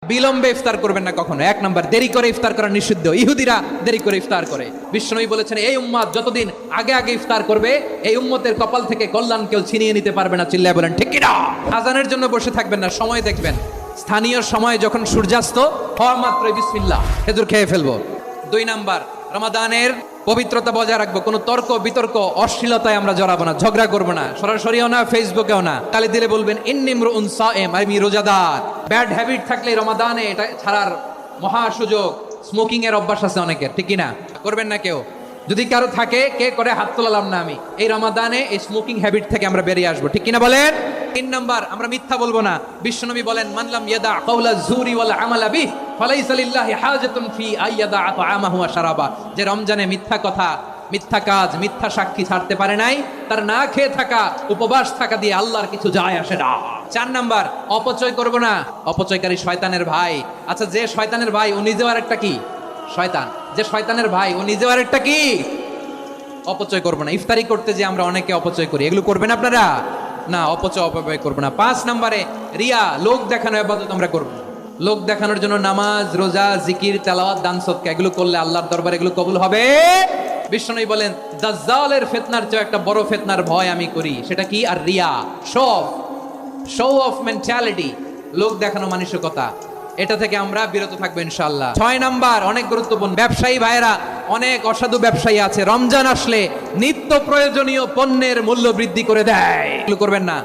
বিলম্বে ইফতার করবেন না কখনো। এক নাম্বার, দেরি করে ইফতার করা নিষিদ্ধ। ইহুদিরা দেরি করে ইফতার করে। বিশ্বনবী বলেছেন, এই উম্মত যতদিন আগে আগে ইফতার করবে, এই উম্মতের কপাল থেকে কল্যাণ কেউ ছিনিয়ে নিতে পারবে না। চিল্লায় বলেন ঠিক কি না? আজানের জন্য বসে থাকবেন না, সময় দেখবেন। স্থানীয় সময় যখন সূর্যাস্ত হওয়া মাত্রই বিসমিল্লাহ, খেজুর খেয়ে ফেলবো। 2 নাম্বার, রমাদানের পবিত্রতা বজায় রাখবো। কোনো তর্ক বিতর্ক অশ্লীলতায় আমরা জড়াবো না, ঝগড়া করবো না, সরাসরিও না, ফেসবুকেও না। কালি দিলে বলবেন ইন্নিমরুন সায়েম, আমি রোজাদার। ব্যাড হ্যাবিট থাকলে রমাদানে এটা ছাড়ার মহা সুযোগ। স্মোকিং এর অভ্যাস আছে অনেকের, ঠিক কি না? করবেন না কেউ। যদি কারো থাকে, কে করে হাত তোলালাম না আমি। এই রমাদানে এই স্মোকিং হ্যাবিট থেকে আমরা বেরিয়ে আসবো, ঠিক কিনা বলেন? 3 নাম্বার, আমরা মিথ্যা বলবো না। বিশ্বনবী বলেন, মানলাম ইয়াদা কাওলা যুরি ওয়াল আমালা বিহি ফালাইসা লিল্লাহি হাজাতুন ফি আইয়াদা তাআমাহু ওয়া শারাবা। যে রমজানে মিথ্যা কথা, মিথ্যা কাজ, মিথ্যা সাক্ষী ছাড়তে পারে নাই, তার না খেয়ে থাকা, উপবাস থাকা দিয়ে আল্লাহর কিছু যায় আসে না। 4 নাম্বার, অপচয় করব না। অপচয়কারী শয়তানের ভাই। আচ্ছা, যে শয়তানের ভাই ও নিজেও আরেকটা কি? শয়তান। যে শয়তানের ভাই ও নিজেও আরেকটা কি? অপচয় করব না। ইফতারি করতে যে আমরা অনেকে অপচয় করি, এগুলো করবেন আপনারা না। অপচয় অপব্যয় করব না। 5 নম্বরে, রিয়া, লোক দেখানো ইবাদত আমরা করব না। লোক দেখানোর জন্য নামাজ, রোজা, জিকির, তেলাওয়াত, দান সদকা এগুলো করলে আল্লাহর দরবারে এগুলো কবুল হবে। বিশ্বনবী বলেন, দাজ্জালের ফিতনার চেয়ে একটা বড় ফিতনার ভয় আমি করি। সেটা কি? আর রিয়া, শো অফ মেন্টালিটি, লোক দেখানো মানসিকতা। এটা থেকে আমরা বিরত থাকবো ইনশাআল্লাহ। 6 নাম্বার, অনেক গুরুত্বপূর্ণ। ব্যবসায়ী ভাইরা, অনেক অসাধু ব্যবসায়ী আছে, রমজান আসলে নিত্য প্রয়োজনীয় পণ্যের মূল্য বৃদ্ধি করে দেয়। এগুলো করবেন না।